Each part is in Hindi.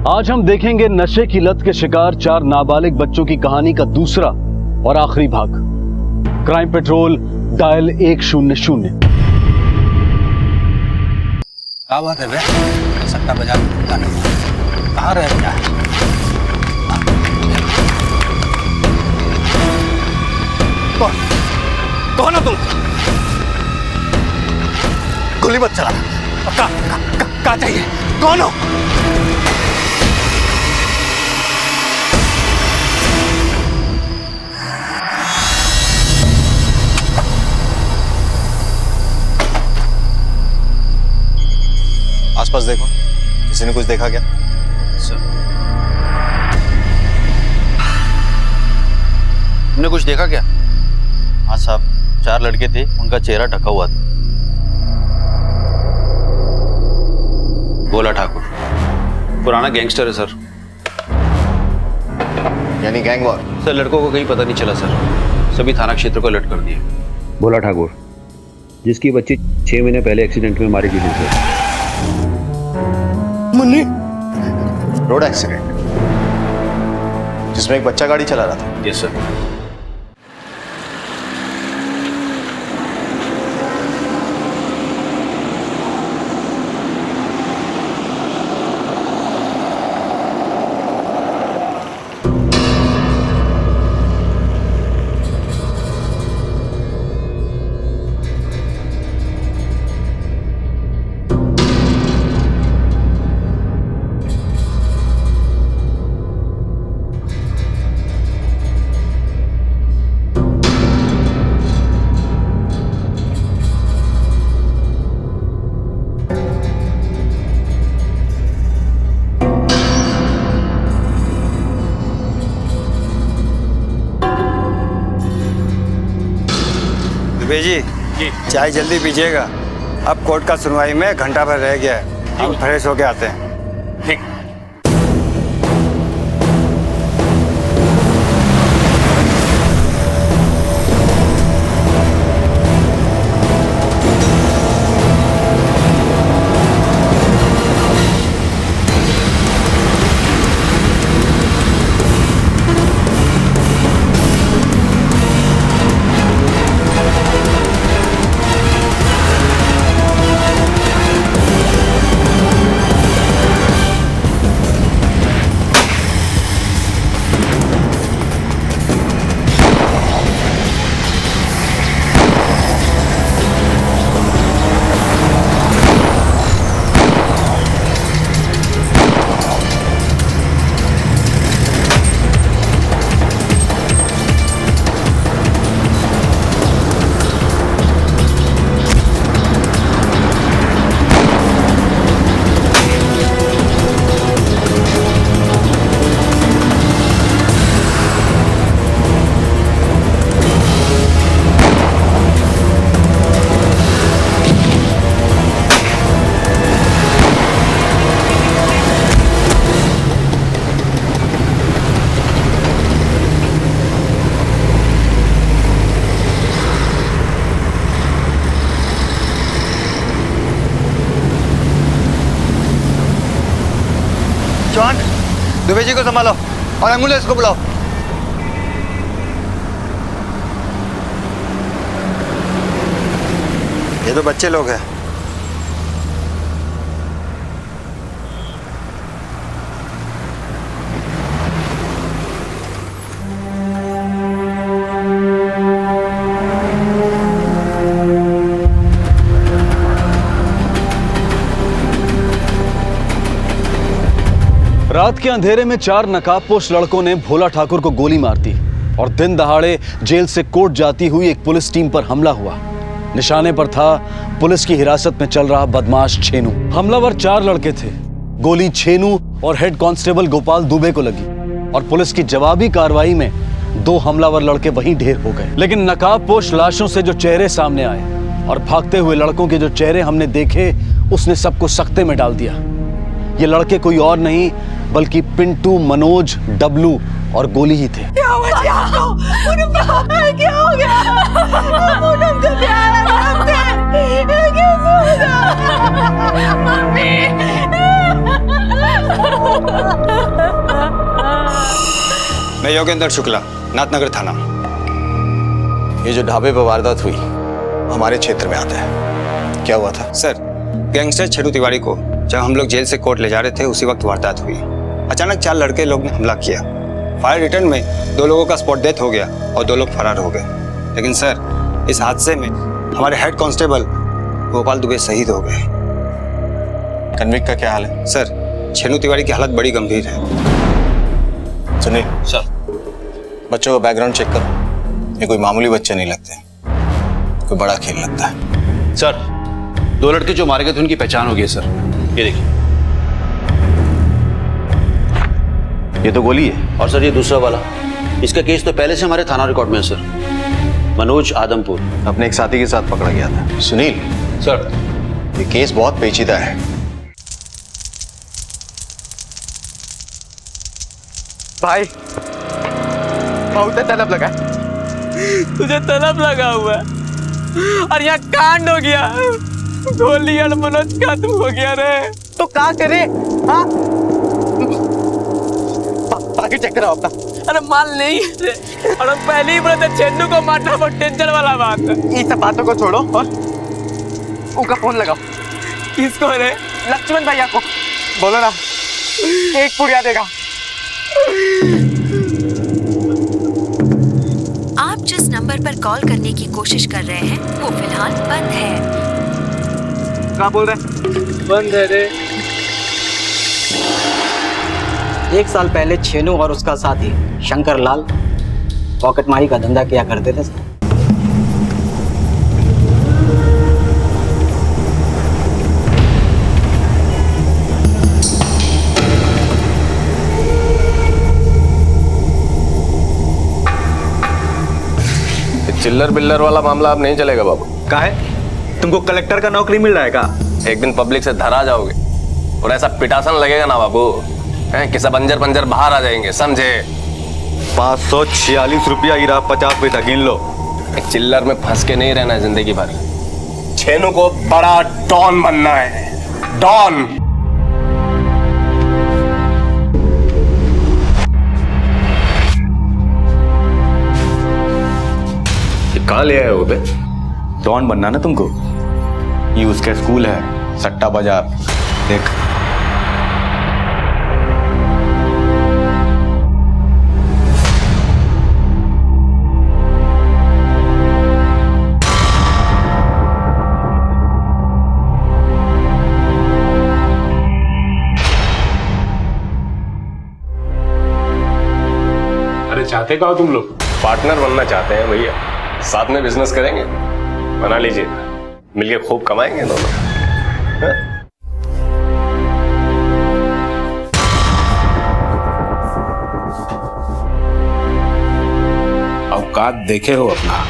आज हम देखेंगे नशे की लत के शिकार 4 नाबालिग बच्चों की कहानी का दूसरा और आखिरी भाग। Crime petrol dial 100। क्या बात है बे? सट्टा बाजार में घूमता नहीं, कहाँ रह गया है? कौन हो तुम? गोली मत चलाना। क्या चाहिए? कौन हो? आसपास देखो, किसी ने कुछ देखा क्या? सर, तुमने कुछ देखा क्या? हाँ साहब, 4 लड़के थे, उनका चेहरा ढका हुआ था। भोला ठाकुर पुराना गैंगस्टर है सर। यानी गैंग वॉर? सर लड़कों को कहीं पता नहीं चला सर, सभी थाना क्षेत्र को अलर्ट कर दिए। भोला ठाकुर, जिसकी बच्ची 6 महीने पहले एक्सीडेंट में मारी गई थी सर। मुन्नी? रोड एक्सीडेंट जिसमें एक बच्चा गाड़ी चला रहा था? Yes sir. दुबे जी, चाय जल्दी पीजिएगा। अब कोर्ट का सुनवाई में घंटा भर रह गया है, हम फ्रेश होके आते हैं। ठीक। जॉन, दुबे जी को संभालो और एम्बुलेंस को बुलाओ। ये तो बच्चे लोग हैं। रात के अंधेरे में 4 नकाबपोश लड़कों ने भोला ठाकुर को गोली मार दी और दिन दहाड़े जेल से कोर्ट जाती हुई एक पुलिस टीम पर हमला हुआ। निशाने पर था पुलिस की हिरासत में चल रहा बदमाश छेनू। हमलावर 4 लड़के थे। गोली छेनू और हेड कांस्टेबल गोपाल दुबे को लगी और पुलिस की जवाबी कार्रवाई में 2 हमलावर लड़के वहीं ढेर हो गए। लेकिन नकाबपोश लाशों से जो चेहरे सामने आए और भागते हुए लड़कों के जो चेहरे हमने देखे, उसने सबको सख्ते में डाल दिया। ये लड़के कोई और नहीं बल्कि पिंटू, मनोज, डब्लू और गोली ही थे। क्या हुआ जी आपको? क्या हो गया? पूनम को प्यार है हमसे। कैसे होगा? मम्मी योगेंद्र शुक्ला, नाथनगर थाना। ये जो ढाबे पर वारदात हुई हमारे क्षेत्र में आता है, क्या हुआ था? सर, गैंगस्टर छेनू तिवारी को जब हम लोग जेल से कोर्ट ले जा रहे थे उसी वक्त वारदात हुई। अचानक 4 लड़के लोग ने हमला किया। फायर रिटर्न में 2 लोगों का स्पॉट डेथ हो गया और 2 लोग फरार हो गए। लेकिन सर, इस हादसे में हमारे हेड कांस्टेबल गोपाल दुबे शहीद हो गए। कन्विक्ट का क्या हाल है? सर, छेनू तिवारी की हालत बड़ी गंभीर है। सुनील सर, बच्चों का बैकग्राउंड चेक करो। ये कोई मामूली बच्चे नहीं लगते, कोई बड़ा खेल लगता है। सर, 2 लड़के जो मारे गए थे उनकी पहचान हो गई है सर। ये देखिए। ये तो गोली है। और सर ये दूसरा वाला, इसका केस तो पहले से हमारे थाना रिकॉर्ड में है सर। मनोज आदमपुर अपने एक साथी के साथ पकड़ा गया था। सुनील सर। ये केस बहुत पेचीदा है। भाई बहुत तलब लगा। तुझे तलब लगा हुआ है और यहाँ कांड हो गया। गोली और मनोज खत्म हो गया रे। तो क्या करे? हाँ, बाकी चेक कराओ अपना। अरे माल नहीं है रे। और हम पहले ही बोले थे छेन्नू को मारना बहुत टेंशन वाला बात है। ये सब बातों को छोड़ो और उनका फोन लगाओ। किसको रे? लक्ष्मण भैया को बोलो ना, एक पुड़िया देगा। आप जिस नंबर पर कॉल करने की कोशिश कर रहे हैं वो फिलहाल बंद है। क्या बोल रहे? बंद है रे। 1 साल पहले छेनू और उसका साथी शंकर लाल पॉकेटमारी का धंधा किया करते थे। चिल्लर बिल्लर वाला मामला अब नहीं चलेगा बाबू। क्या है? तुमको कलेक्टर का नौकरी मिल रहा है क्या? एक दिन पब्लिक से धरा जाओगे और ऐसा पिटासन लगेगा ना बाबू कि सब अंजर पंजर बाहर आ जाएंगे, समझे? 546 रुपया गिरा, 50 पैसा गिन लो। एक चिल्लर में फंस के नहीं रहना है जिंदगी भर। छेनू को बड़ा डॉन बनना है, डॉन। कहाँ ले आए हो बे? डॉन बनना ना तुमको? ये उसका स्कूल है, सट्टा बाजार। देख, अरे चाहते क्या हो तुम लोग? पार्टनर बनना चाहते हैं भैया, साथ में बिजनेस करेंगे। बना लीजिए, मिलके खूब कमाएंगे दोनों। औकात देखे हो अपना?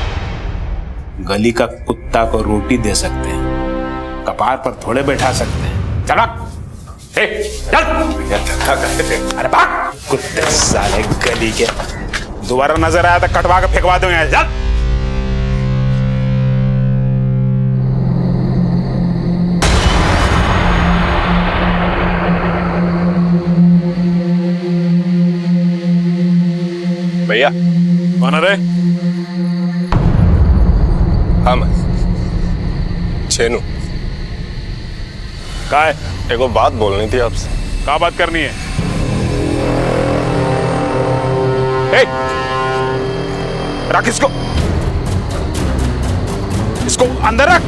गली का कुत्ता को रोटी दे सकते हैं, कपार पर थोड़े बैठा सकते हैं। चल अरे भाग कुत्ते साले गली के। दोबारा नजर आया तो कटवा के फेंकवा दूंगा। चल। भैया कौन रे? हाँ मैं छेनू। का है? एगो बात बोलनी थी आपसे। क्या बात करनी है? रख इसको, इसको अंदर रख।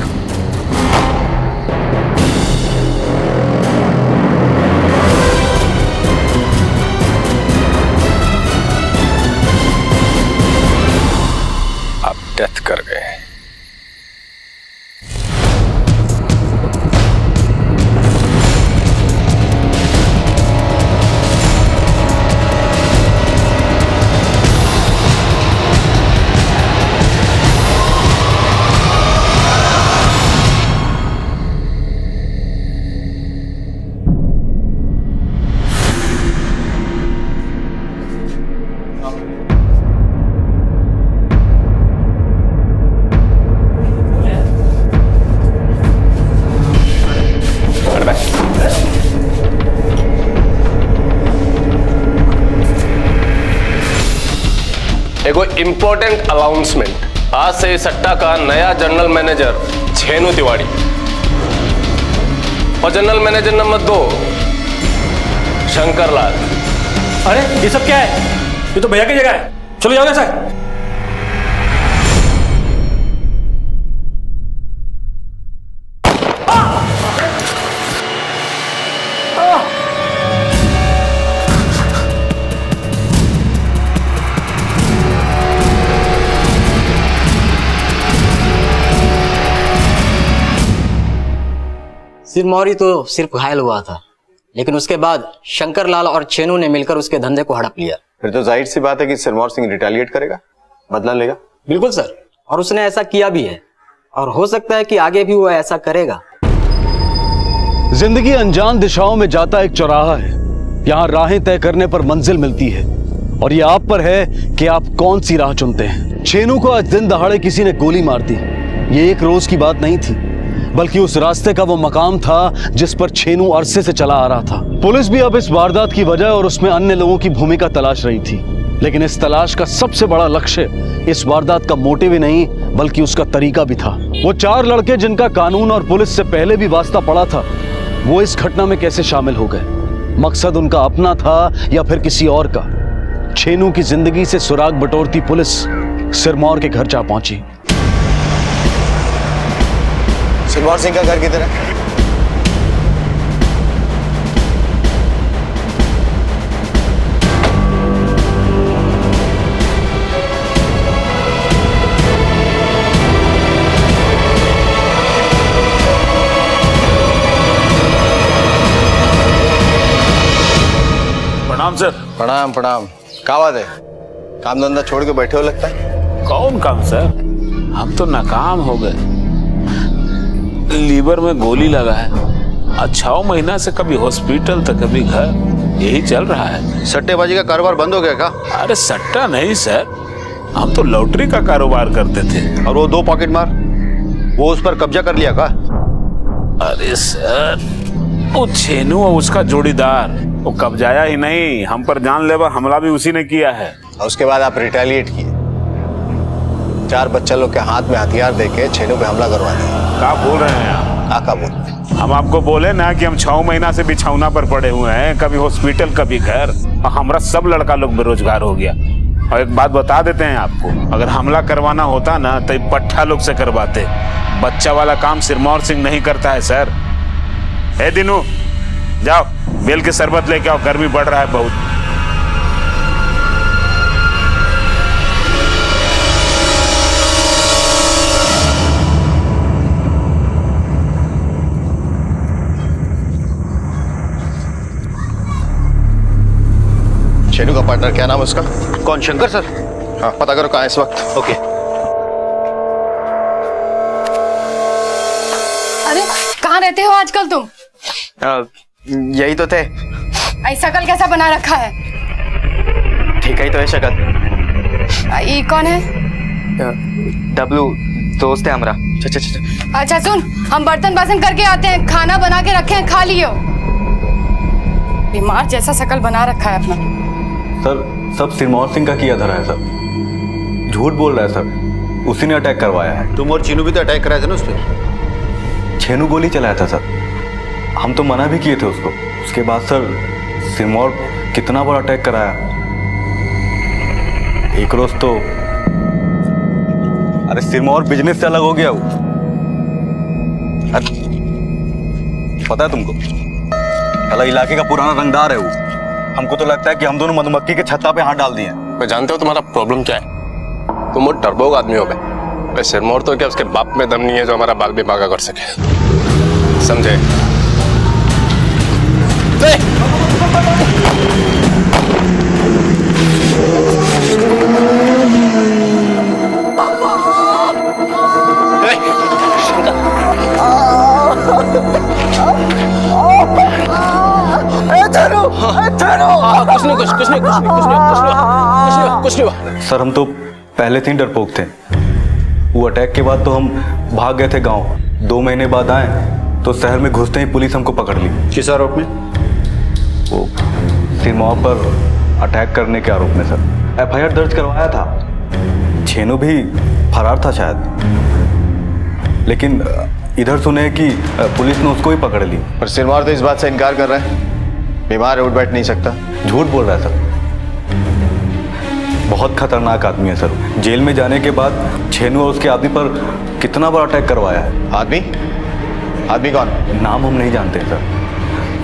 आप डेथ कर गए। देखो इंपॉर्टेंट अनाउंसमेंट, आज से इस सट्टा का नया जनरल मैनेजर छेनू तिवारी और general manager number 2 Shankar Lal. अरे ये सब क्या है? ये तो भैया की जगह है, चलो जाओगे सर। सिरमौरी तो सिर्फ घायल हुआ था, लेकिन उसके बाद शंकर लाल और छेनू ने मिलकर उसके धंधे को हड़प लिया। फिर तो जाहिर सी बात है कि सिरमौर सिंह रिटेलिएट करेगा, बदला लेगा। बिल्कुल सर, और उसने ऐसा किया भी है, और हो सकता है कि आगे भी वो ऐसा करेगा। जिंदगी अनजान दिशाओं में जाता एक चौराहा है। यहाँ राहें तय करने पर मंजिल मिलती है, और ये आप पर है कि आप कौन सी राह चुनते हैं। छेनू को आज दिन दहाड़े किसी ने गोली मार दी। ये एक रोज की बात नहीं थी, बल्कि उस रास्ते का वो मकाम था जिस पर छेनू अरसे से चला आ रहा था। पुलिस भी अब इस वारदात की वजह और उसमें अन्य लोगों की भूमिका तलाश रही थी, लेकिन इस तलाश का सबसे बड़ा लक्ष्य इस वारदात का मोटिव ही नहीं, बल्कि उसका तरीका भी था। वो 4 लड़के जिनका कानून और पुलिस से पहले भी वास्ता पड़ा था, वो इस घटना में कैसे शामिल हो गए? मकसद उनका अपना था या फिर किसी और का? छेनू की जिंदगी से सुराग बटोरती पुलिस सिरमौर के घर जा पहुंची। सिरमौर सिंह का घर किधर है? प्रणाम सर। प्रणाम प्रणाम। क्या बात है, काम धंधा छोड़ के बैठे हो लगता है? कौन काम सर, हम तो नाकाम हो गए। लीवर में गोली लगा है, 6 महीना से कभी हॉस्पिटल तो कभी घर, यही चल रहा है। सट्टेबाजी का कारोबार बंद हो गया क्या? अरे सट्टा नहीं सर, हम तो लॉटरी का कारोबार करते थे। और वो 2 पॉकेट मार, वो उस पर कब्जा कर लिया का? अरे सर, वो छेनू और उसका जोड़ीदार, वो कब्जाया ही नहीं, हम पर जानलेवा हमला भी उसी ने किया है। और उसके बाद आप रिटेलिएट किए, 4 बच्चा लोग के हाथ में हथियार देके छेनू पे हमला करवा दिया। क्या बोल रहे हैं आप? क्या बोल रहे हैं? हम आपको बोले ना कि हम 6 महीना से बिछौना पर पड़े हुए हैं, कभी हॉस्पिटल कभी घर, और हमारा सब लड़का लोग बेरोजगार हो गया। और एक बात बता देते हैं आपको, अगर हमला करवाना होता ना तो पट्टा लोग से करवाते। बच्चा वाला काम सिरमौर सिंह नहीं करता है सर। ए दिनू, जाओ बेल के शरबत लेके आओ, गर्मी बढ़ रहा है बहुत। छेनू का पार्टनर क्या नाम है उसका? कौन? शंकर सर? हाँ, पता करो कहाँ है इस वक्त। ओके। अरे कहाँ रहते हो आजकल तुम? यही तो थे। ऐसा शक्ल कैसा बना रखा है? ठीक ही तो है शक्ल। ये कौन है? डब्लू, दोस्त है हमारा। अच्छा सुन, हम बर्तन बासन करके आते हैं, खाना बना के रखे हैं, खा लियो। बीमार जैसा शक्ल बना रखा है अपना। सर, सब सिरमौर सिंह का किया धरा है सर, झूठ बोल रहा है सर, उसी ने अटैक करवाया है। तुम और चीनू भी तो अटैक कराए थे ना उस पर? छेनू गोली चलाया था सर, हम तो मना भी किए थे उसको। उसके बाद सर सिरमौर कितना बड़ा अटैक कराया। एक रोज तो अरे सिरमौर बिजनेस से अलग हो गया वो। पता है तुमको, साला इलाके का पुराना रंगदार है वो। हमको तो लगता है कि हम दोनों मधुमक्खी के छत्ता पे हाथ डाल दिए। मैं जानते हो तुम्हारा प्रॉब्लम क्या है? तुम वो टर्बोग आदमी हो गए। सिरमौर तो क्या उसके बाप में दम नहीं है जो हमारा बाल भी बागा कर सके, समझे? कुछ नहीं। सर हम तो पहले से ही डरपोक थे। वो अटैक के बाद तो हम भाग गए थे गांव। 2 महीने बाद आए तो शहर में घुसते ही पुलिस हमको पकड़ ली। किस आरोप में? वो सिरमौर पर अटैक करने के आरोप में सर। FIR दर्ज करवाया था, छेनू भी फरार था शायद, लेकिन इधर सुने कि पुलिस ने उसको ही पकड़ ली। पर सिरमौर तो इस बात से इनकार कर रहा है, बीमार है, उठ बैठ नहीं सकता। झूठ बोल रहा है सर, बहुत खतरनाक आदमी है सर। जेल में जाने के बाद छेनू और उसके आदमी पर कितना बड़ा अटैक करवाया है। आदमी कौन? नाम हम नहीं जानते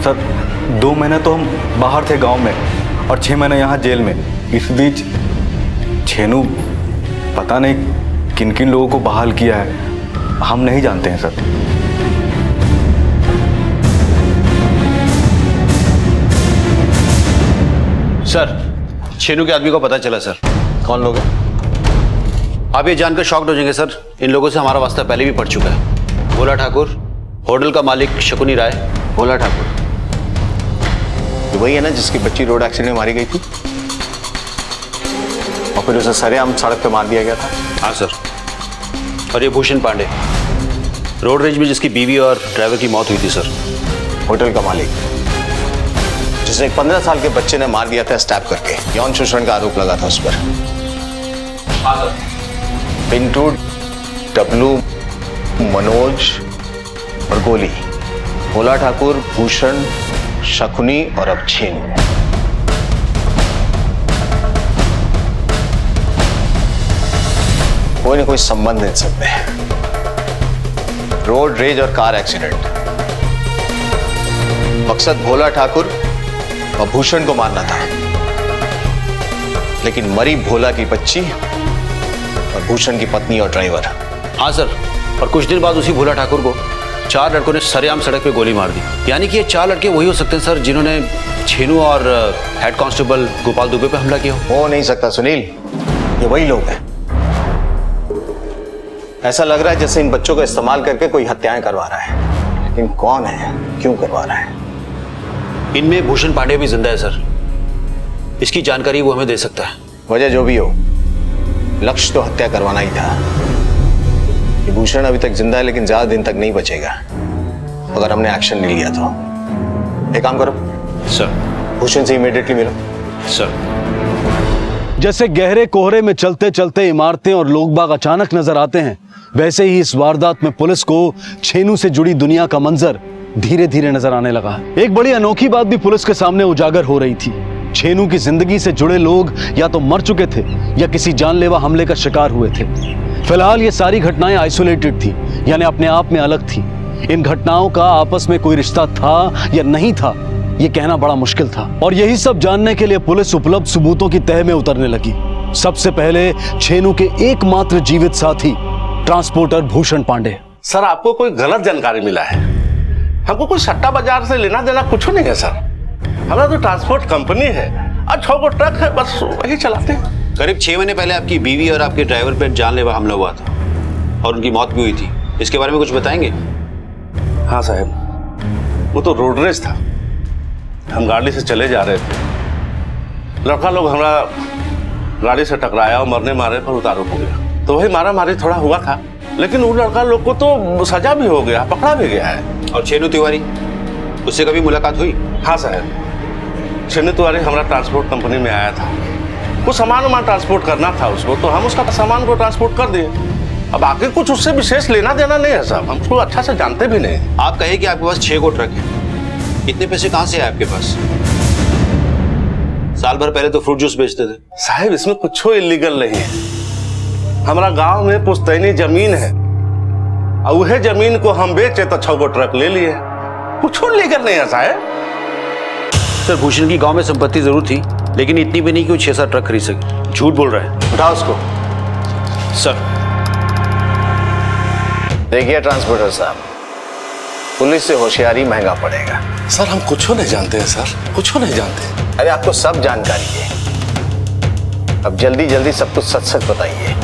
सर। 2 महीने तो हम बाहर थे गांव में और 6 महीने यहाँ जेल में। इस बीच छेनू पता नहीं किन किन लोगों को बहाल किया है, हम नहीं जानते हैं सर। सर, छेनू के आदमी को पता चला सर। कौन लोग हैं? आप ये जानकर शॉक्ड हो जाएंगे सर, इन लोगों से हमारा वास्ता पहले भी पड़ चुका है। भोला ठाकुर, होटल का मालिक शकुनी राय। भोला ठाकुर ये वही है ना जिसकी बच्ची रोड एक्सीडेंट में मारी गई थी और फिर उसे सरेआम सड़क पे मार दिया गया था? हाँ सर। और ये भूषण पांडे, रोड रेज में जिसकी बीवी और ड्राइवर की मौत हुई थी सर। होटल का मालिक जिसे एक 15 साल के बच्चे ने मार दिया था स्टैप करके, यौन शोषण का आरोप लगा था उस पर। पिंटू, डब्लू, मनोज और गोली, भोला ठाकुर, भूषण, शकुनी और अब छेनू। कोई ना कोई संबंध इन सब में। रोड रेज और कार एक्सीडेंट, मकसद भोला ठाकुर और भूषण को मारना था, लेकिन मरी भोला की बच्ची और भूषण की पत्नी और ड्राइवर। हाँ सर, और कुछ दिन बाद उसी भोला ठाकुर को 4 लड़कों ने सरेआम सड़क पे गोली मार दी। यानी कि ये 4 लड़के वही हो सकते हैं सर जिन्होंने छेनू और हेड कांस्टेबल गोपाल दुबे पे हमला किया हो नहीं सकता सुनील, ये वही लोग हैं। ऐसा लग रहा है जैसे इन बच्चों का इस्तेमाल करके कोई हत्याएं करवा रहा है, लेकिन कौन है, क्यों करवा रहा है? इनमें भूषण पांडे भी जिंदा है सर, इसकी जानकारी वो हमें दे सकता है। वजह जो भी हो, लक्ष्य तो हत्या करवाना ही था। ये भूषण अभी तक जिंदा है, लेकिन ज्यादा दिन तक नहीं बचेगा अगर हमने एक्शन नहीं लिया तो। एक काम करो सर, भूषण से इमीडिएटली मिलो। सर। जैसे गहरे कोहरे में चलते चलते इमारतें और लोग बाग अचानक नजर आते हैं, वैसे ही इस वारदात में पुलिस को छेनू से जुड़ी दुनिया का मंजर धीरे धीरे नजर आने लगा। एक बड़ी अनोखी बात भी पुलिस के सामने उजागर हो रही थी। छेनू की जिंदगी से जुड़े लोग या तो मर चुके थे या किसी जानलेवा हमले का शिकार हुए थे। फिलहाल ये सारी घटनाएं आइसोलेटेड थी, यानी अपने आप में अलग थी। इन घटनाओं का आपस में कोई रिश्ता था या नहीं था, ये कहना बड़ा मुश्किल था। और यही सब जानने के लिए पुलिस उपलब्ध सबूतों की तह में उतरने लगी। सबसे पहले छेनू के एकमात्र जीवित साथी ट्रांसपोर्टर भूषण पांडे। सर, आपको कोई गलत जानकारी मिला है। हमको कोई सट्टा बाजार से लेना देना कुछ नहीं है सर। हमारा तो ट्रांसपोर्ट कंपनी है और 6 गो ट्रक है, बस वही चलाते हैं। करीब 6 महीने पहले आपकी बीवी और आपके ड्राइवर पर जानलेवा हमला हुआ था और उनकी मौत भी हुई थी। इसके बारे में कुछ बताएंगे? हाँ साहब, वो तो रोड रेस था। हम गाड़ी से चले जा रहे थे, लड़का लोग हमारा गाड़ी से टकराया और मरने मारे पर उतारू हो गया। तो वही मारा मारी थोड़ा हुआ था, लेकिन वो लड़का लोग को तो सजा भी हो गया, पकड़ा भी गया है। और छेनू तिवारी, उससे कभी मुलाकात हुई? हाँ साहब, छेनू तिवारी हमारा ट्रांसपोर्ट कंपनी में आया था। कुछ सामान ट्रांसपोर्ट करना था उसको, तो हम उसका सामान को ट्रांसपोर्ट कर दिए। अब आगे कुछ उससे विशेष लेना देना नहीं है साहब, हम उसको अच्छा से जानते भी नहीं। आप कहे कि आपके पास 6 गो ट्रक है, इतने पैसे कहाँ से आए आपके पास? साल भर पहले तो फ्रूट जूस बेचते थे। साहब, इसमें कुछ इलीगल नहीं है। हमारा गांव में पुश्तैनी जमीन है और वह जमीन को हम बेचे तो 6 गो ट्रक ले लिए। कुछ लीगल नहीं है साहब। सर, भूषण की गांव में संपत्ति जरूर थी, लेकिन इतनी भी नहीं कि वो 6-7 ट्रक खरीद सके। झूठ बोल रहा है। उठाओ उसको। सर। देखिए ट्रांसपोर्टर साहब, पुलिस से होशियारी महंगा पड़ेगा। सर, हम कुछ नहीं जानते हैं सर, कुछ नहीं जानते। अरे आपको सब जानकारी है, अब जल्दी जल्दी सब कुछ सच सच बताइए,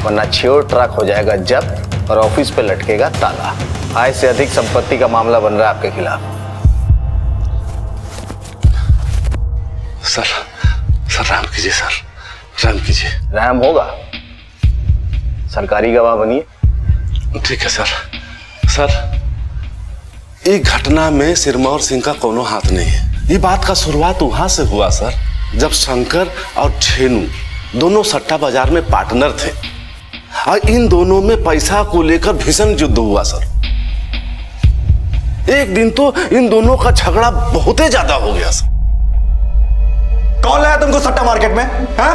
वरना 6 ट्रक हो जाएगा जब्त और ऑफिस पे लटकेगा ताला। आय से अधिक संपत्ति का मामला बन रहा है आपके खिलाफ। सर राम कीजिए, सर राम कीजिए। रहम होगा, सरकारी गवाह बनिए। ठीक है सर, ये घटना में सिरमौर सिंह का कोनो हाथ नहीं है। ये बात का शुरुआत वहां से हुआ सर, जब शंकर और छेनू दोनों सट्टा बाजार में पार्टनर थे और इन दोनों में पैसा को लेकर भीषण युद्ध हुआ सर। एक दिन तो इन दोनों का झगड़ा बहुत ही ज्यादा हो गया सर। कौन लाया तुमको सट्टा मार्केट में? हाँ?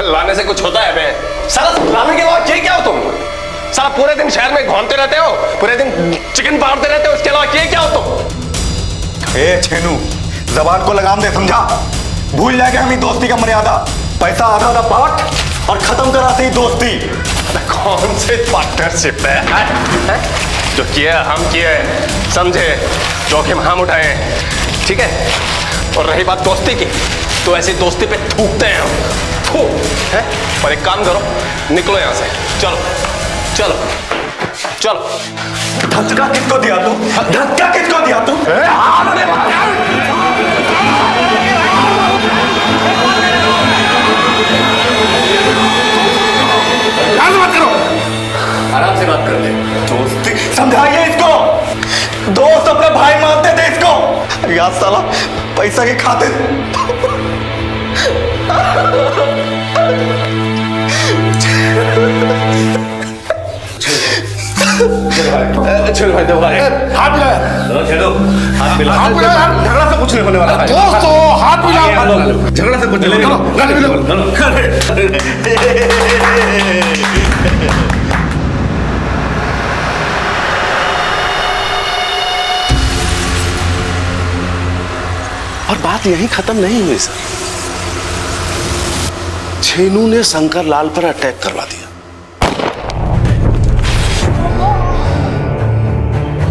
लाने से कुछ होता है बे? साला लाने के बाद ये क्या हो तुम? साला पूरे दिन शहर में घूमते रहते हो, पूरे दिन चिकन पाड़ते रहते हो, इसके अलावा ये क्या हो तुम? ए छेनू, जबान को लगाम दे, समझा? भूल जाएगा हमें दोस्ती का मर्यादा। पैसा आधा आधा बांट और खत्म करा से ही दोस्ती। कौन से पार्टनरशिप है? जो किया हम किए, समझे, जोखिम हम उठाए, ठीक है? और रही बात दोस्ती की, तो ऐसी दोस्ती पे थूकते हैं हम, थू है। और एक काम करो, निकलो यहां से, चलो चलो चलो। धक्का किसको दिया तू? धक्का किसको दिया तू? बात करो, आराम से बात कर ले। दोस्ती समझाइए इसको। दोस्त अपने भाई मानते थे इसको। यार साला पैसा की खातिर चलो भाई, दो भाई, हाथ मिला, चलो हाथ मिला, हाथ मिला। झगड़ा से कुछ नहीं होने वाला है दोस्तों, हाथ मिला, झगड़ा से कुछ नहीं होने और बात यहीं खत्म नहीं हुई सर। छेनू ने शंकर लाल पर अटैक करवा दिया।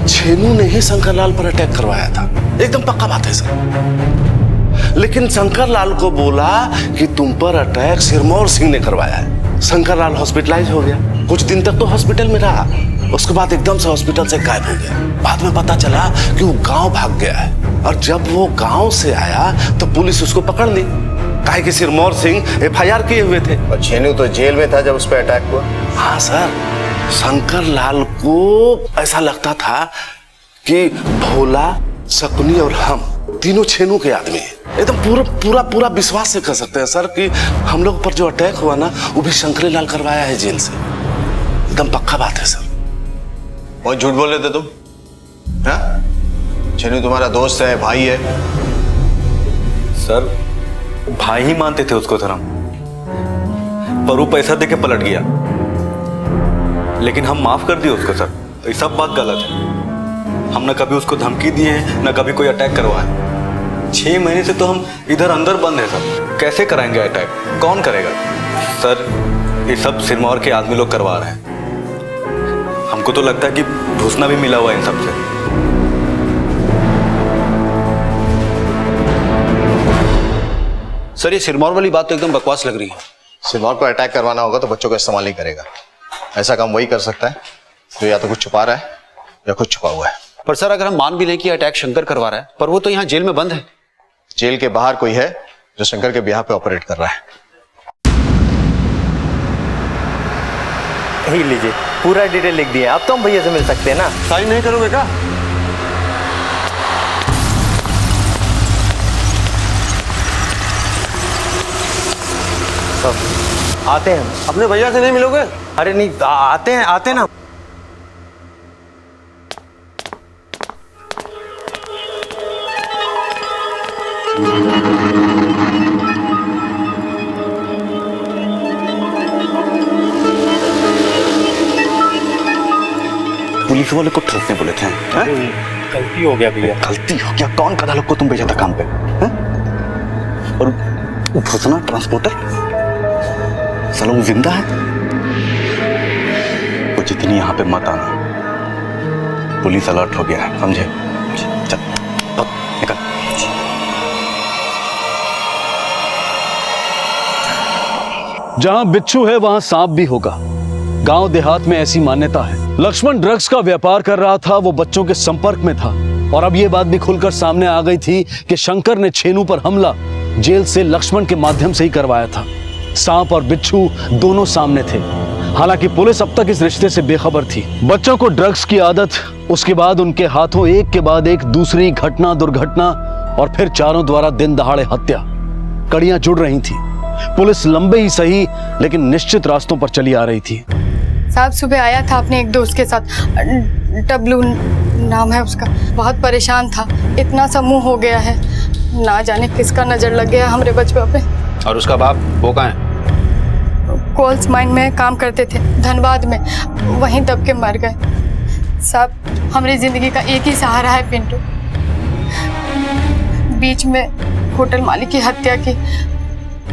छेनू ने ही शंकर लाल पर अटैक करवाया था, एकदम पक्का बात है सर। लेकिन शंकर लाल को बोला कि तुम पर अटैक सिरमौर सिंह ने करवाया है। शंकर लाल हॉस्पिटलाइज हो गया, कुछ दिन तक तो हॉस्पिटल में रहा, उसके बाद एकदम से हॉस्पिटल से गायब हो गया। बाद में पता चला कि वो गांव भाग गया है, और जब वो गांव से आया तो पुलिस उसको पकड़ ली, काहे कि सिरमौर सिंह FIR किए हुए थे। और छेनू तो जेल में था जब उस पर अटैक हुआ। हाँ सर, शंकर लाल को ऐसा लगता था कि भोला, शकुनी और हम तीनों छेनू के आदमी हैं। एकदम पूरा पूरा पूरा विश्वास से कह सकते हैं सर कि हम लोग पर जो अटैक हुआ ना, वो भी शंकर लाल करवाया है जेल से। एकदम पक्का बात है सर। बहुत झूठ बोल रहे थे तुम, हाँ? छेनू तुम्हारा दोस्त है, भाई है। सर भाई ही मानते थे उसको सर हम, पर वो पैसा देके पलट गया, लेकिन हम माफ कर दिए उसको सर। ये सब बात गलत है। हम न कभी उसको धमकी दिए न कभी कोई अटैक करवाए। 6 महीने से तो हम इधर अंदर बंद हैं सर, कैसे कराएंगे अटैक? कौन करेगा सर? ये सब सिरमौर के आदमी लोग करवा रहे हैं। हमको तो लगता है कि घुसना भी मिला हुआ है इन सबसे। सर ये सिरमौर वाली बात तो एकदम बकवास लग रही है। सिरमौर को अटैक करवाना होगा तो बच्चों का इस्तेमाल ही करेगा। ऐसा काम वही कर सकता है जो या तो कुछ छुपा रहा है या कुछ छुपा हुआ है। पर सर अगर हम मान भी लें कि अटैक शंकर करवा रहा है, पर वो तो यहाँ जेल में बंद है। जेल के बाहर कोई है जो शंकर के बिहाफ पे ऑपरेट कर रहा है। ही लीजिए, पूरा डिटेल लिख दिया। अब तो हम भैया से मिल सकते हैं ना? साइन नहीं करोगे क्या? आते हैं हम। अपने भैया से नहीं मिलोगे? अरे नहीं, आते हैं ना। पुलिस वाले को ठोकने बोले थे। गलती हो गया भैया। गलती हो गया? कौन गधा लोग को तुम भेजा था काम पे? और भूसना ट्रांसपोर्टर साला वो जिंदा है? वो जितनी यहाँ पे मत आना, पुलिस अलर्ट हो गया है, समझे? चल निकल। जहां बिच्छू है वहां सांप भी होगा। गांव देहात में ऐसी मान्यता है। लक्ष्मण ड्रग्स का व्यापार कर रहा था, वो बच्चों के संपर्क में था, और अब ये बात भी खुलकर सामने आ गई थी कि शंकर ने छेनू पर हमला जेल से लक्ष्मण के माध्यम से ही करवाया था। सांप और बिच्छू दोनों सामने थे। हालांकि पुलिस अब तक इस रिश्ते से बेखबर थी। बच्चों को ड्रग्स की आदत, उसके बाद उनके हाथों एक के बाद एक दूसरी घटना दुर्घटना, और फिर चारों द्वारा दिन दहाड़े हत्या, कड़ियां जुड़ रही थी। पुलिस लंबे ही सही लेकिन निश्चित रास्तों पर चली आ रही थी। साहब सुबह आया था अपने एक दोस्त के साथ, डब्लू नाम है उसका। बहुत परेशान था, इतना समूह हो गया है, ना जाने किसका नजर लग गया हमारे बचपन पे। और उसका बाप वो कहाँ है? कोल्स माइन में काम करते थे धनबाद में, वहीं दब के मर गए। साहब हमारी जिंदगी का एक ही सहारा है पिंटू। बीच में होटल मालिक की हत्या की,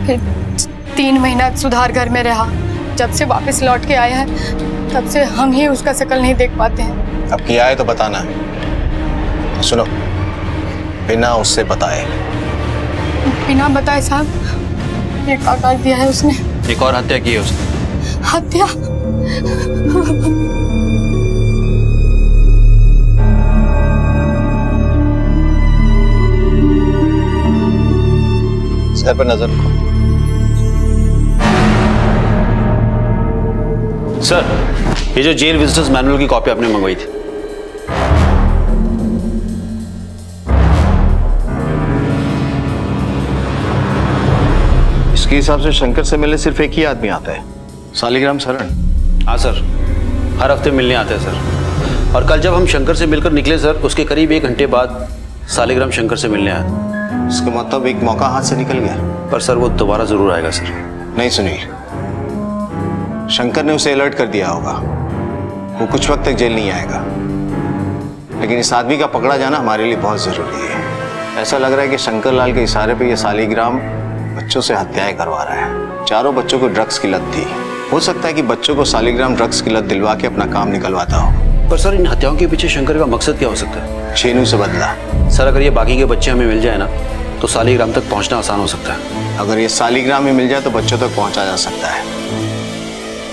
फिर 3 महीना सुधार घर में रहा। जब से वापस लौट के आया है तब से हम ही उसका शक्ल नहीं देख पाते हैं। अब किया है तो बताना। सुनो, बिना उससे बताए। बिना बताए साहब? ये क्या कर दिया है उसने? एक और हत्या की है उसने। हत्या? सर पर नजर रखो। सर, ये जो जेल विजिटर्स मैनुअल की कॉपी आपने मंगवाई थी, इसके हिसाब से शंकर से मिलने सिर्फ एक ही आदमी आता है, सालिग्राम शरण। हाँ सर, हर हफ्ते मिलने आते हैं सर। और कल जब हम शंकर से मिलकर निकले सर, उसके करीब 1 घंटे बाद सालिग्राम शंकर से मिलने आया। इसका मतलब एक मौका हाथ से निकल गया। पर सर वो दोबारा जरूर आएगा सर। नहीं सुनील, शंकर ने उसे अलर्ट कर दिया होगा, वो कुछ वक्त तक जेल नहीं आएगा। लेकिन इस आदमी का पकड़ा जाना हमारे लिए बहुत जरूरी है। ऐसा लग रहा है कि शंकर लाल के इशारे पे ये सालिग्राम बच्चों से हत्याएं करवा रहा है। चारों बच्चों को ड्रग्स की लत थी। हो सकता है कि बच्चों को सालिग्राम ड्रग्स की लत दिलवा के अपना काम निकलवाता हो। पर सर इन हत्याओं के पीछे शंकर का मकसद क्या हो सकता है? छेनू से बदला। सर अगर ये बाकी के बच्चे हमें मिल जाए ना तो सालिग्राम तक पहुंचना आसान हो सकता है। अगर ये सालिग्राम ही मिल जाए तो बच्चों तक पहुंचा जा सकता है,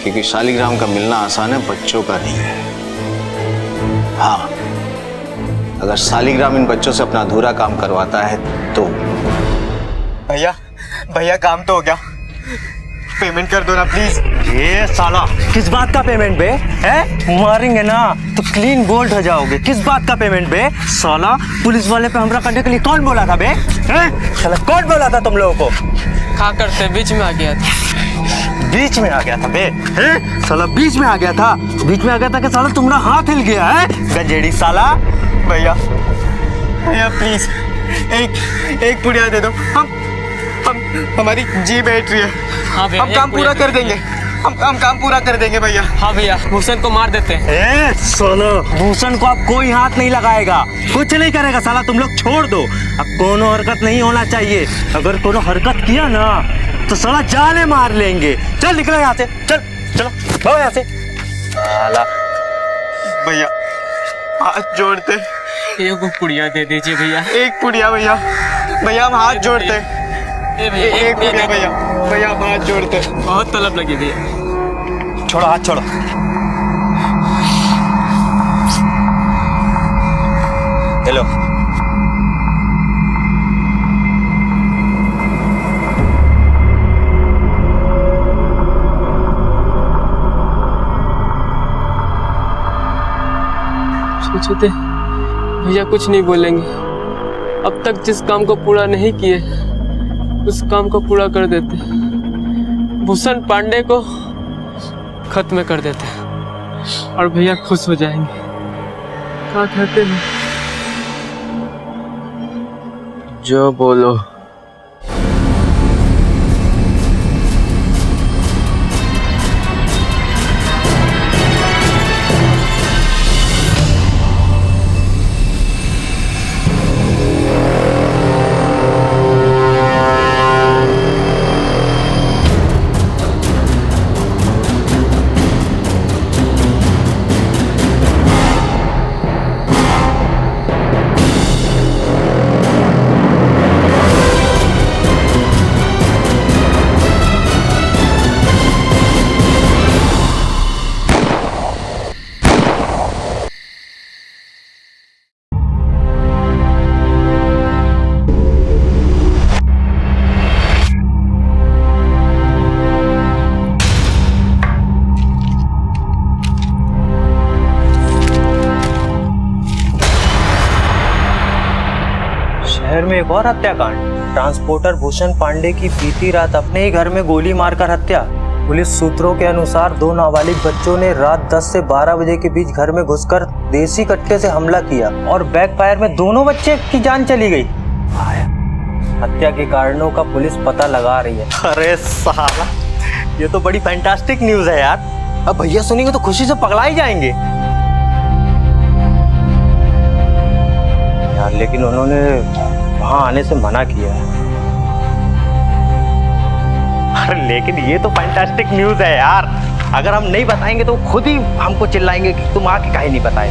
क्योंकि सालिग्राम का मिलना आसान है, बच्चों का नहीं है। हाँ, अगर सालिग्राम इन बच्चों से अपना अधूरा काम करवाता है तो। भैया भैया काम तो हो गया, पेमेंट कर दो ना प्लीज। ये साला किस बात का पेमेंट बे? है मारेंगे ना तो क्लीन गोल्ड हो जाओगे। किस बात का पेमेंट बे? साला पुलिस वाले पे हमला करने के लिए कौन बोला था बे? हैं? साला कौन बोला था तुम लोगों को? क्या करते, बीच में आ गया था। बीच में आ गया था बे? हैं? साला बीच में आ गया था? बीच में आ गया था कि साला तुम्हारा हाथ हिल गया है गंजेड़ी साला। भैया भैया प्लीज एक पुड़िया दे दो, हम हमारी जी बैठ रही है। हाँ भैया, हम काम पूरा कर देंगे, हम काम पूरा कर देंगे भैया। हाँ भैया, भूषण को मार देते हैं। सुनो, भूषण को अब कोई हाथ नहीं लगाएगा, कुछ नहीं करेगा साला, तुम लोग छोड़ दो। अब कोनो हरकत नहीं होना चाहिए। अगर कोनो हरकत किया ना तो साला जाने मार लेंगे। चल निकलो यहाँ से, चल चलो भागो यहाँ से। साला भैया हाथ जोड़ते, एक पुड़िया दे दीजिए भैया। एक पुड़िया भैया, भैया हम हाथ जोड़ते। एक पुड़िया भैया, भैया हम हाथ जोड़ते। बहुत तलब लगी भैया। छोड़ो हाथ छोड़ो। हेलो सोचे थे भैया कुछ नहीं बोलेंगे, अब तक जिस काम को पूरा नहीं किए उस काम को पूरा कर देते, भूषण पांडे को खत्म कर देते और भैया खुश हो जाएंगे। क्या कहते हैं? जो बोलो। शहर में एक और हत्याकांड। ट्रांसपोर्टर भूषण पांडे की बीती रात अपने ही घर में गोली मारकर हत्या। पुलिस सूत्रों के अनुसार 2 नाबालिग बच्चों ने रात 10 से 12 बजे के बीच घर में घुसकर देसी कट्टे से हमला किया और बैकफायर में दोनों बच्चे की जान चली गई। हत्या के कारणों का पुलिस पता लगा रही है। अरे साला, ये तो बड़ी फैंटास्टिक न्यूज़ है यार। अब भैया सुनेंगे तो खुशी से पगला ही जाएंगे यार, लेकिन उन्होंने वहां आने से मना किया है। अरे लेकिन ये तो फैंटास्टिक न्यूज़ है यार। अगर हम नहीं बताएंगे तो खुद ही हमको चिल्लाएंगे कि तुम आके काहे नहीं बताए।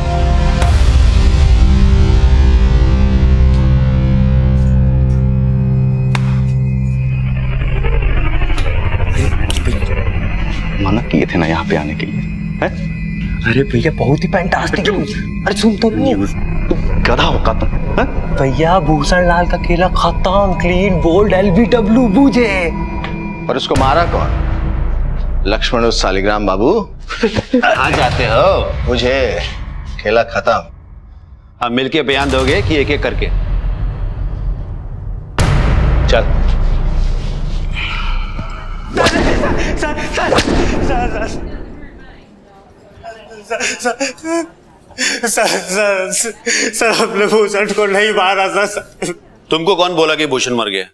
मना किए थे ना यहाँ पे आने के लिए, हैं? अरे भैया बहुत ही फैंटास्टिक न्यूज़। अरे सुन तो न्यूज़, तुम गधा होगा तुम, हैं? भैया भूषण लाल का खेला खत्म, क्लीन बोल्ड LBW बूझे। और उसको मारा कौन? लक्ष्मण और सालिग्राम बाबू कहाँ जाते हो? मुझे खेला खत्म। अब मिलके बयान दोगे कि एक एक करके? चल। सर हमने भूषण को नहीं मारा सर। तुमको कौन बोला कि भूषण मर गया?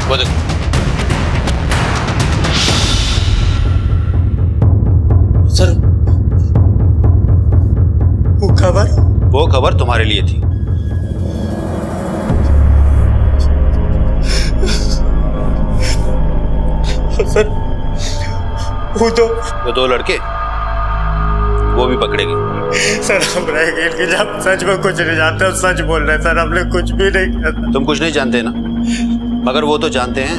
वो देखो, सर वो खबर तुम्हारे लिए थी। सर वो 2 लड़के वो भी पकड़े गए। सर हम रह गए कि जब सच में कुछ नहीं जानते, हम सच बोल रहे हैं सर, हमने कुछ भी नहीं किया। तुम कुछ नहीं जानते ना, मगर वो तो जानते हैं।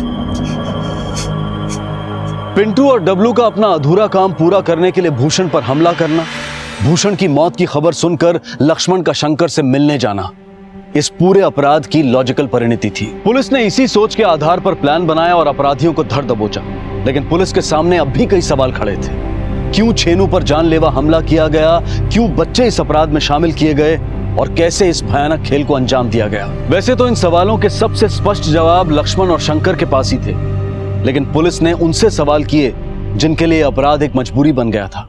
पिंटू और डब्लू का अपना अधूरा काम पूरा करने के लिए भूषण पर हमला करना, भूषण की मौत की खबर सुनकर लक्ष्मण का शंकर से मिलने जाना, इस पूरे अपराध की लॉजिकल परिणति थी। पुलिस ने इसी सोच के आधार पर प्लान बनाया और अपराधियों को धर दबोचा। लेकिन पुलिस के सामने अब भी कई सवाल खड़े थे। क्यों छेनू पर जानलेवा हमला किया गया? क्यों बच्चे इस अपराध में शामिल किए गए? और कैसे इस भयानक खेल को अंजाम दिया गया? वैसे तो इन सवालों के सबसे स्पष्ट जवाब लक्ष्मण और शंकर के पास ही थे, लेकिन पुलिस ने उनसे सवाल किए जिनके लिए अपराध एक मजबूरी बन गया था।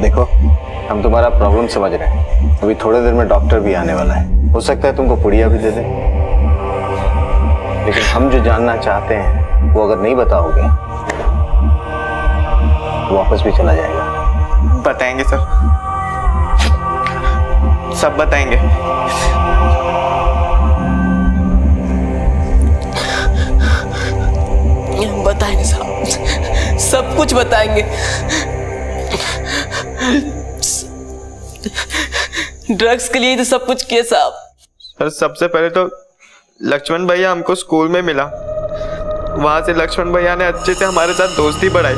देखो, हम तुम्हारा प्रॉब्लम समझ रहे हैं। अभी थोड़ी देर में डॉक्टर भी आने वाला है, हो सकता है तुमको पुड़िया भी दे दे। लेकिन हम जो जानना चाहते हैं वो अगर नहीं बताओगे तो वापस भी चला जाएगा। बताएंगे सर, सब बताएंगे। बताएंगे साहब, सब कुछ बताएंगे। ड्रग्स के लिए तो सब कुछ किया साहब। सर सबसे पहले तो लक्ष्मण भैया हमको स्कूल में मिला, वहां से लक्ष्मण भैया ने अच्छे से हमारे साथ दोस्ती बढ़ाई,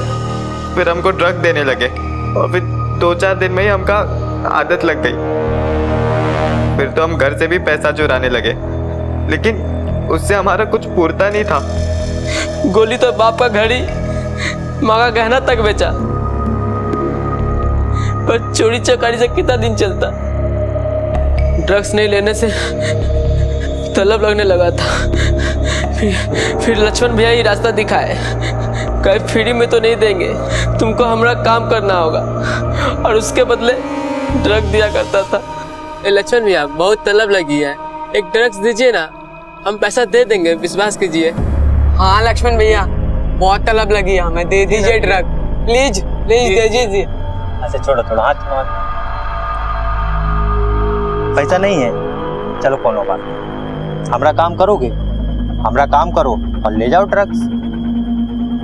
फिर हमको ड्रग देने लगे और फिर 2-4 दिन में ही हमका आदत लग गई। फिर तो हम घर से भी पैसा चुराने लगे, लेकिन उससे हमारा कुछ पूरता नहीं था। गोली तो बाप का घड़ी, माँ का गहना तक बेचा, पर चोरी चकारी से कितना दिन चलता। ड्रग्स नहीं लेने से तलब लगने लगा था। फिर लक्ष्मण भैया ही रास्ता दिखाए, कहीं फ्री में तो नहीं देंगे, तुमको हमारा काम करना होगा, और उसके बदले ड्रग दिया करता था। लक्ष्मण भैया बहुत तलब लगी है, एक ड्रग्स दीजिए ना, हम पैसा दे देंगे, विश्वास कीजिए। हाँ लक्ष्मण भैया बहुत तलब लगी है, हमें दे दीजिए ड्रग, प्लीज प्लीज दे दीजिए। अच्छा छोड़ो थोड़ा, हाथ छोड़ो। पैसा नहीं है, चलो कोनो बात नहीं, हमारा काम करोगे हमारा काम करो और ले जाओ ड्रग्स।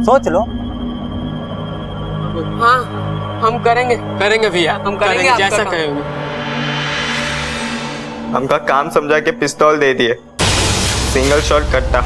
सोच लो। हाँ हम करेंगे भैया, हम करेंगे आपका जैसा काम। कहेंगे। हमका काम समझा के पिस्तौल दे दिए, सिंगल शॉट कट्टा।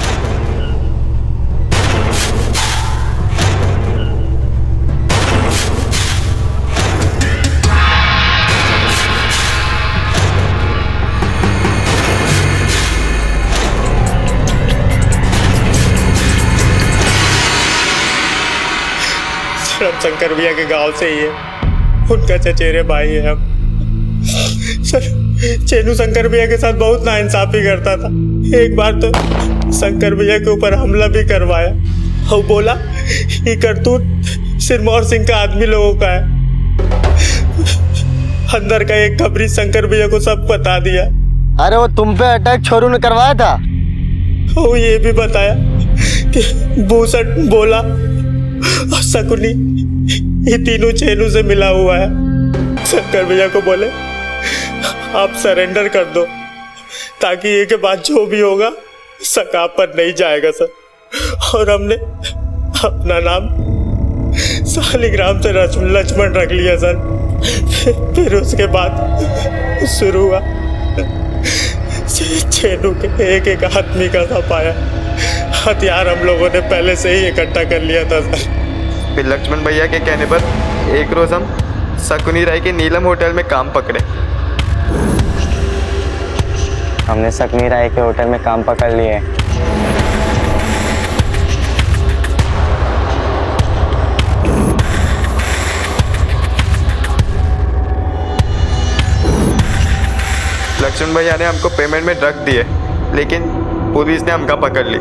हम शंकर भैया के गांव से ही है, उनका चचेरे भाई है हम। सर चेनू शंकर भैया के साथ बहुत नाइंसाफी करता था। एक बार तो शंकर भैया के ऊपर हमला भी करवाया और बोला ये करतूत सिरमौर सिंह का आदमी लोगों का है। अंदर का एक खबरी शंकर भैया को सब बता दिया। अरे वो तुम पे अटैक छोरू ने करवाया था। वो ये भी बताया कि भूषण बोला और शकुनी ये तीनों चेनू से मिला हुआ है। शंकर भैया को बोले आप सरेंडर कर दो ताकि ये के बाद जो भी होगा सकाप पर नहीं जाएगा सर। और हमने अपना नाम सालिग्राम से लक्ष्मण रख लिया सर। फिर उसके बाद शुरू हुआ चेनू के एक एक आदमी का सपाया। हथियार हम लोगों ने पहले से ही इकट्ठा कर लिया था सर। फिर लक्ष्मण भैया के कहने पर एक रोज हम शकुनी राय के नीलम होटल में काम पकड़े। हमने शकुनी राय के होटल में काम पकड़ लिए। लक्ष्मण भैया ने हमको पेमेंट में ड्रग दिए, लेकिन पुलिस ने हमका पकड़ ली।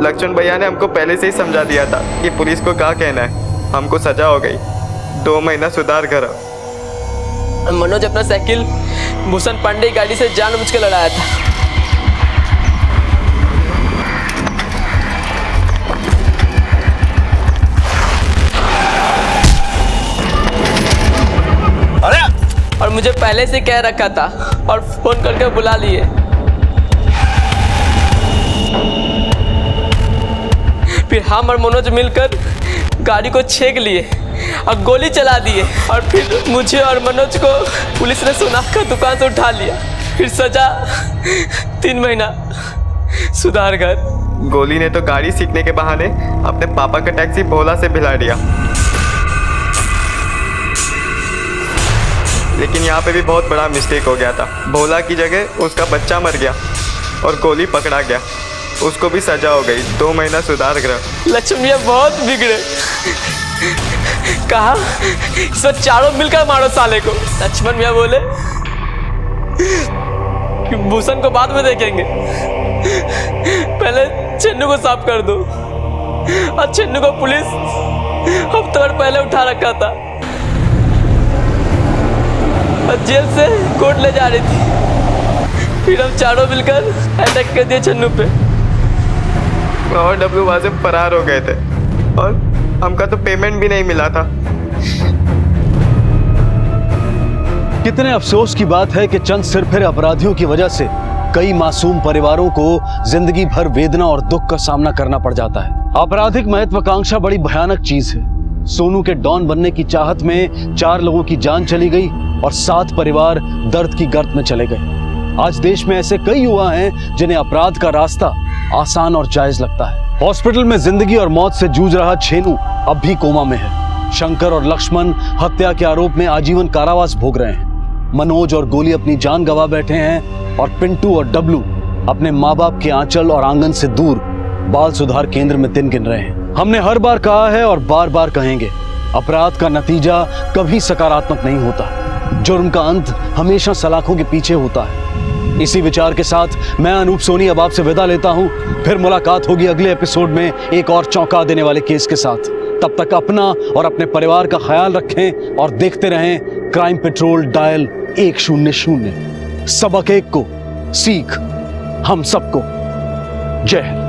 लक्ष्मण भैया ने हमको पहले से ही समझा दिया था कि पुलिस को क्या कहना है। हमको सजा हो गई, 2 महीना सुधार घर। मनोज अपना साइकिल भूषण पांडे की गाड़ी से जानबूझ के लड़ाया था। और मुझे पहले से कह रखा था और फोन करके बुला लिए। फिर हम और मनोज मिलकर गाड़ी को छेक लिए और गोली चला दिए और फिर मुझे और मनोज को पुलिस ने सुनाकर दुकान से उठा लिया। फिर सजा 3 महीना सुधार घर। गोली ने तो गाड़ी सीखने के बहाने अपने पापा का टैक्सी भोला से भिला दिया, लेकिन यहाँ पे भी बहुत बड़ा मिस्टेक हो गया था। भोला की जगह उसका बच्चा मर गया और गोली पकड़ा गया। उसको भी सजा हो गई, 2 महीना सुधार गृह। लक्ष्मण भैया बहुत बिगड़े। कहा सब चारों मिलकर मारो साले को। लक्ष्मण भैया बोले कि भूषण को बाद में देखेंगे, पहले चन्नू को साफ कर दो। और चन्नू को पुलिस हफ्ते भर पहले उठा रखा था और जेल से कोर्ट ले जा रही थी। फिर हम चारों मिलकर अटैक कर दिए चन्नू पे और डब्लू वहां से फरार हो गए थे और हमका तो पेमेंट भी नहीं मिला था। कितने अफसोस की बात है कि चंद सिरफिरे अपराधियों की वजह से कई मासूम परिवारों को जिंदगी भर वेदना और दुख का सामना करना पड़ जाता है। आपराधिक महत्वाकांक्षा बड़ी भयानक चीज है। सोनू के डॉन बनने की चाहत में 4 लोगों की जान चली गई और 7 परिवार दर्द की गर्त में चले गए। आज देश में ऐसे कई युवा हैं जिन्हें अपराध का रास्ता आसान और जायज लगता है। हॉस्पिटल में जिंदगी और मौत से जूझ रहा छेनू अब भी कोमा में है। शंकर और लक्ष्मण हत्या के आरोप में आजीवन कारावास भोग रहे हैं। मनोज और गोली अपनी जान गंवा बैठे हैं और पिंटू और डब्लू अपने माँ बाप के आंचल और आंगन से दूर बाल सुधार केंद्र में दिन गिन रहे हैं। हमने हर बार कहा है और बार बार कहेंगे, अपराध का नतीजा कभी सकारात्मक नहीं होता। जुर्म का अंत हमेशा सलाखों के पीछे होता है। इसी विचार के साथ मैं अनूप सोनी अब आपसे विदा लेता हूं। फिर मुलाकात होगी अगले एपिसोड में एक और चौंका देने वाले केस के साथ। तब तक अपना और अपने परिवार का ख्याल रखें और देखते रहें क्राइम पेट्रोल डायल 100। सबक एक को सीख हम सबको। जय हिंद।